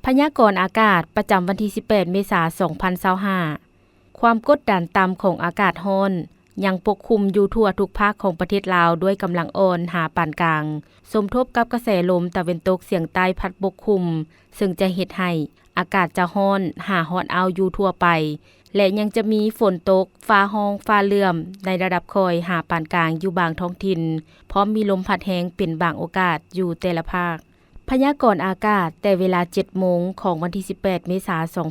พยากรณ์อากาศประจำวันที่ 18 เมษายน 2025 ความกดดันต่ำของอากาศร้อนยังปกคลุมอยู่ทั่วทุกภาคของประเทศลาวด้วยกำลังอ่อนหาปานกลางสมทบกับกระแสลมตะวันตกเฉียงใต้พัดปกคลุมซึ่งจะเฮ็ดให้อากาศจะร้อนหาร้อนเอาอยู่ทั่วไปและยังจะมีฝนตกฟ้าร้องฟ้าเหลื่อมในระดับค่อยหาปานกลางอยู่บางท้องถิ่นพร้อมมีลมพัดแรงเป็นบางโอกาสอยู่แต่ละภาคพยากรณ์อากาศแต่เวลา 7 โมงของวันที่ 18 เมษายน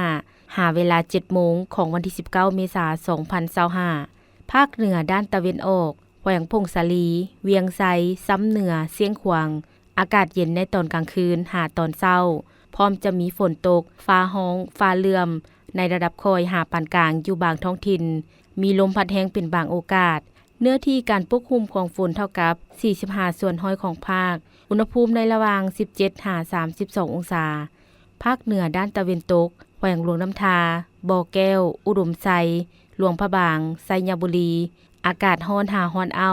2025 หาเวลา 7 โมงของวันที่ 19 เมษายน 2025 ภาคเหนือด้านตะวันออกแขวงพงสาลี เวียงไซ ซ้ำเหนือ เสียงขวาง อากาศเย็นในตอนกลางคืนหาตอนเช้า พร้อมจะมีฝนตก ฟ้าร้อง ฟ้าเหลื่อม ในระดับค่อยหาปานกลางอยู่บางท้องถิ่น มีลมพัดแรงเป็นบางโอกาส เนื้อที่การปกคลุมของฝนเท่ากับ 45 ส่วนร้อยของภาค อุณหภูมิในระหว่าง 17-32 องศา ภาคเหนือด้านตะวันตกแขวงหลวงน้ำทา บ่อแก้ว อุดมไซ หลวงพระบาง ไซยบุรี อากาศร้อนหาร้อนเอา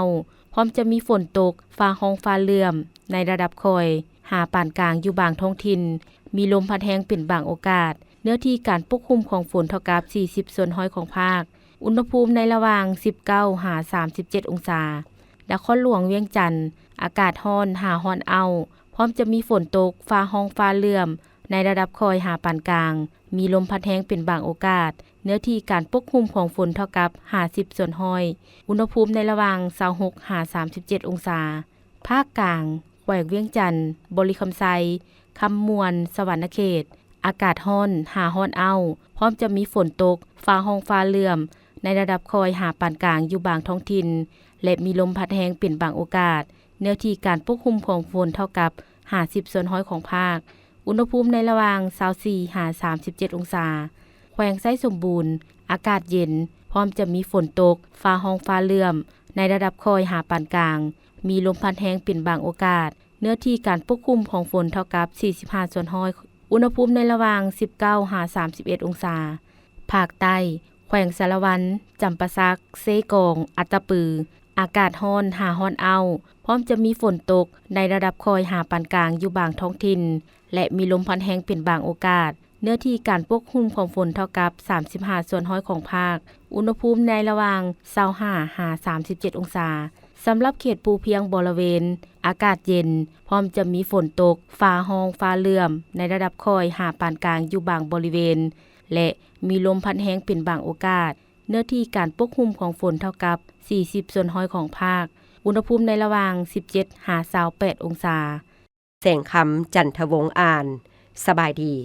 พร้อมจะมีฝนตก ฟ้าร้องฟ้าเหลื่อม ในระดับค่อยหาปานกลางอยู่บางท้องถิ่น มีลมพัดแรงเป็นบางโอกาส เนื้อที่การปกคลุมของฝนเท่ากับ 40 ส่วนร้อยของภาค อุณหภูมิในระหว่าง 19-37 องศานครหลวงเวียงจันทน์อากาศร้อนหาร้อนเอา พร้อมจะมีฝนตก ฟ้าร้องฟ้าเหลื่อม ในระดับค่อยหาปานกลาง มีลมพัดแรงเป็นบางโอกาส เนื้อที่การปกคลุมของฝนเท่ากับ 50 ส่วนร้อย อุณหภูมิในระหว่าง 26-37 องศา ภาคกลางแขวงเวียงจันทน์บริคำไซ คำมวน สวรรณเขต อากาศร้อนหาร้อนเอา พร้อมจะมีฝนตก ฟ้าร้องฟ้าเหลื่อม ในระดับค่อยหาปานกลางอยู่บางท้องถิ่น และมีลมพัดแรงเป็นบางโอกาส เนื้อที่การปกคลุมของฝนเท่ากับ 50 ส่วนร้อยของภาค อุณหภูมิในระหว่าง 24-37 องศา แขวงไซสมบูรณ์ อากาศเย็น พร้อมจะมีฝนตก ฟ้าร้องฟ้าเหลื่อม ในระดับค่อยหาปานกลาง มีลมพัดแรงเป็นบางโอกาส เนื้อที่การปกคลุมของฝนเท่ากับ 45 ส่วนร้อย อุณหภูมิในระหว่าง 19-31 องศา ภาคใต้แขวงสารวัน จำปาสัก เซกอง อัตตปือ อากาศร้อนหาร้อนเอา พร้อมจะมีฝนตก ในระดับค่อยหาปานกลางอยู่บางท้องถิ่น และมีลมพัดแรงเป็นบางโอกาส เนื้อที่การปกคลุมของฝนเท่ากับ 35 ส่วนร้อยของภาค อุณหภูมิในระหว่าง 25-37 องศา สำหรับเขตภูเพียงบริเวณ อากาศเย็น พร้อมจะมีฝนตก ฟ้าร้องฟ้าเหลื่อม ในระดับค่อยหาปานกลางอยู่บางบริเวณ และมีลมพัดแรงเป็นบางโอกาส เนื้อที่การปกคลุมของฝนเท่ากับ 40 ส่วนร้อยของภาค อุณหภูมิในระหว่าง 17-28 องศาแสงคำจันทวงศ์อ่าน สบายดี